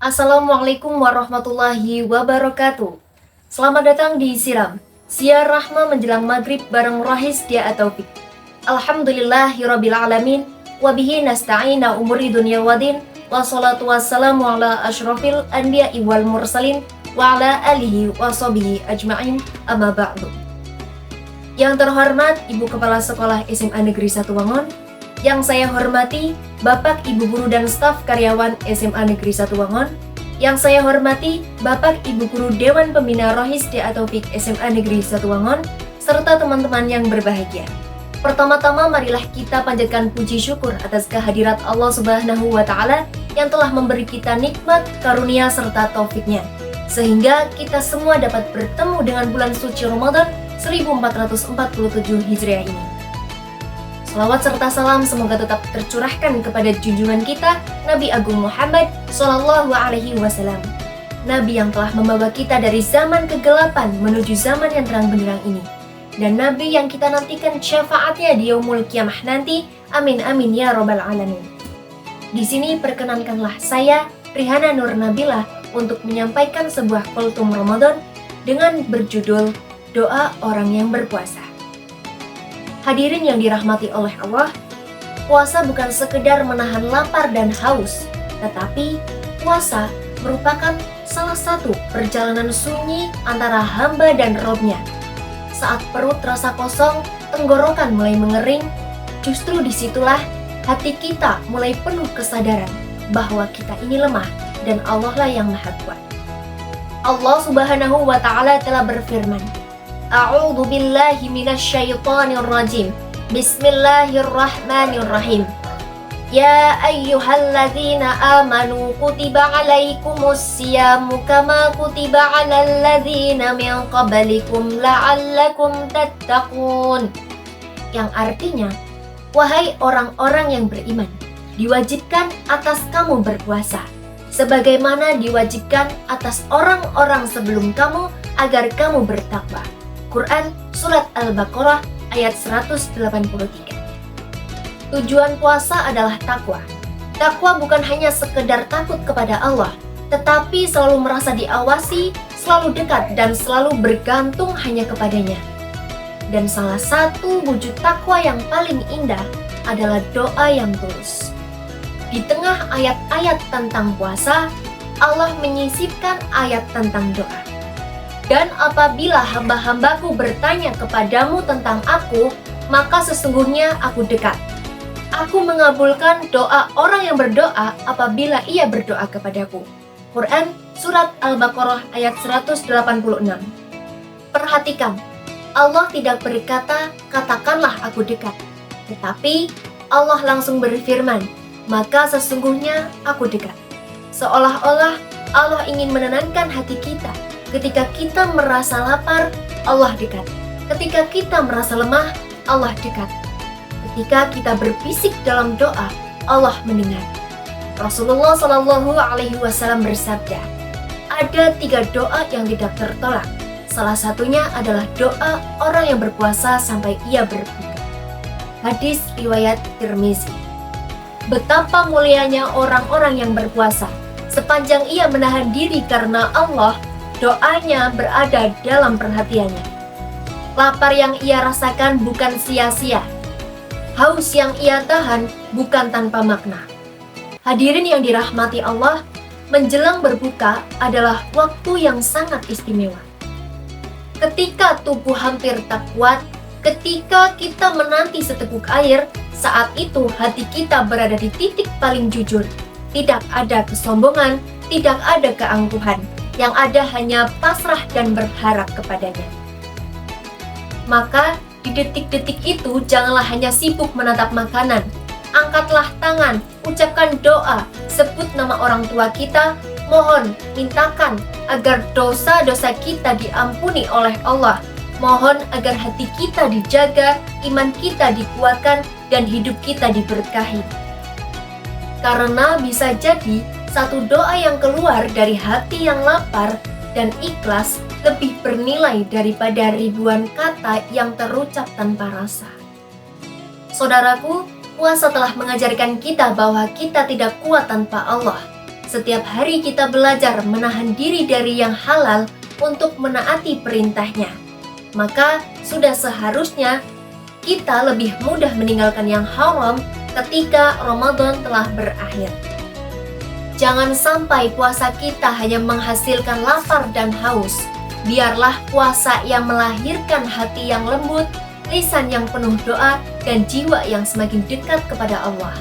Assalamualaikum warahmatullahi wabarakatuh. Selamat datang di Siram, siar rahma menjelang maghrib bareng Rahis Dia Taufik. Alhamdulillahirabbil alamin, wabihi nasta'ina umuri dunya wadin, wassalatu wassalamu ala asyrafil anbiya'i wal mursalin, wa ala alihi wa sahbihi ajma'in, amma ba'du. Yang terhormat Ibu Kepala Sekolah SMA Negeri 1 Wangon, yang saya hormati Bapak, Ibu Guru dan staf karyawan SMA Negeri 1 Wangon, yang saya hormati Bapak, Ibu Guru Dewan Pembina Rahis Dia Taufik SMA Negeri 1 Wangon, serta teman-teman yang berbahagia. Pertama-tama marilah kita panjatkan puji syukur atas kehadirat Allah Subhanahu wa Ta'ala yang telah memberi kita nikmat, karunia serta taufiknya, sehingga kita semua dapat bertemu dengan bulan suci Ramadan 1447 Hijriah ini. Salawat serta salam semoga tetap tercurahkan kepada junjungan kita Nabi Agung Muhammad Sallallahu Alaihi Wasallam, Nabi yang telah membawa kita dari zaman kegelapan menuju zaman yang terang benderang ini, dan Nabi yang kita nantikan syafaatnya di yaumul qiyamah nanti. Amin amin ya robbal alamin. Di sini perkenankanlah saya Rihana Nur Nabilah untuk menyampaikan sebuah kultum Ramadan dengan berjudul Doa Orang yang Berpuasa. Hadirin yang dirahmati oleh Allah, puasa bukan sekedar menahan lapar dan haus, tetapi puasa merupakan salah satu perjalanan sunyi antara hamba dan Robnya. Saat perut terasa kosong, tenggorokan mulai mengering, justru disitulah hati kita mulai penuh kesadaran bahwa kita ini lemah dan Allah lah yang maha kuat. Allah Subhanahu wa Ta'ala telah berfirman, A'udzu billahi minasyaitonir rajim. Bismillahirrahmanirrahim. Ya ayyuhalladzina amanu kutiba alaikumus siyamu kama kutiba alal ladzina min qablikum la'allakum tattaqun. Yang artinya, wahai orang-orang yang beriman, diwajibkan atas kamu berpuasa, sebagaimana diwajibkan atas orang-orang sebelum kamu agar kamu bertakwa. Quran Surat Al-Baqarah ayat 183. Tujuan puasa adalah takwa. Takwa bukan hanya sekedar takut kepada Allah, tetapi selalu merasa diawasi, selalu dekat dan selalu bergantung hanya kepadanya. Dan salah satu wujud takwa yang paling indah adalah doa yang tulus. Di tengah ayat-ayat tentang puasa, Allah menyisipkan ayat tentang doa. Dan apabila hamba-hambaku bertanya kepadamu tentang aku, maka sesungguhnya aku dekat. Aku mengabulkan doa orang yang berdoa apabila ia berdoa kepadaku. Quran Surat Al-Baqarah ayat 186. Perhatikan, Allah tidak berkata, katakanlah aku dekat. Tetapi Allah langsung berfirman, maka sesungguhnya aku dekat. Seolah-olah Allah ingin menenangkan hati kita. Ketika kita merasa lapar, Allah dekat. Ketika kita merasa lemah, Allah dekat. Ketika kita berbisik dalam doa, Allah mendengar. Rasulullah Shallallahu Alaihi Wasallam bersabda, ada 3 doa yang tidak tertolak. Salah satunya adalah doa orang yang berpuasa sampai ia berbuka. Hadis riwayat Tirmizi. Betapa mulianya orang-orang yang berpuasa. Sepanjang ia menahan diri karena Allah, doanya berada dalam perhatiannya. Lapar yang ia rasakan bukan sia-sia. Haus yang ia tahan bukan tanpa makna. Hadirin yang dirahmati Allah, menjelang berbuka adalah waktu yang sangat istimewa. Ketika tubuh hampir tak kuat, ketika kita menanti seteguk air, saat itu hati kita berada di titik paling jujur. Tidak ada kesombongan, tidak ada keangkuhan. Yang ada hanya pasrah dan berharap kepadanya. Maka di detik-detik itu janganlah hanya sibuk menatap makanan. Angkatlah tangan, ucapkan doa, sebut nama orang tua kita, mohon, mintakan agar dosa-dosa kita diampuni oleh Allah. Mohon agar hati kita dijaga, iman kita dikuatkan, dan hidup kita diberkahi. Karena bisa jadi satu doa yang keluar dari hati yang lapar dan ikhlas lebih bernilai daripada ribuan kata yang terucap tanpa rasa. Saudaraku, puasa telah mengajarkan kita bahwa kita tidak kuat tanpa Allah. setiap hari kita belajar menahan diri dari yang halal untuk menaati perintahnya, maka sudah seharusnya kita lebih mudah meninggalkan yang haram ketika Ramadan telah berakhir. Jangan sampai puasa kita hanya menghasilkan lapar dan haus. Biarlah puasa yang melahirkan hati yang lembut, lisan yang penuh doa, dan jiwa yang semakin dekat kepada Allah.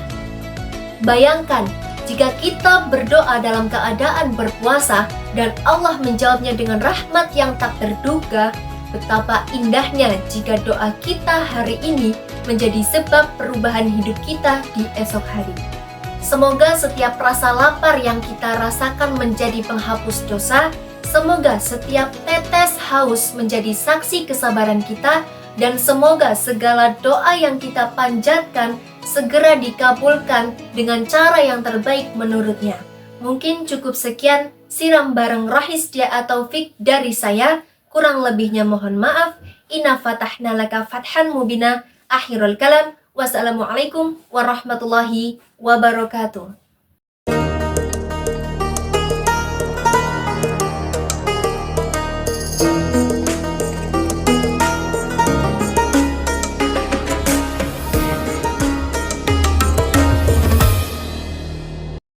Bayangkan, jika kita berdoa dalam keadaan berpuasa dan Allah menjawabnya dengan rahmat yang tak terduga, betapa indahnya jika doa kita hari ini menjadi sebab perubahan hidup kita di esok hari. Semoga setiap rasa lapar yang kita rasakan menjadi penghapus dosa. Semoga setiap tetes haus menjadi saksi kesabaran kita. Dan semoga segala doa yang kita panjatkan segera dikabulkan dengan cara yang terbaik menurutnya. Mungkin cukup sekian siram bareng Rohisdia atau Taufik dari saya. Kurang lebihnya mohon maaf. Inna fatahna laka fathan mubina. Akhirul kalam. Wassalamualaikum warahmatullahi wabarakatuh.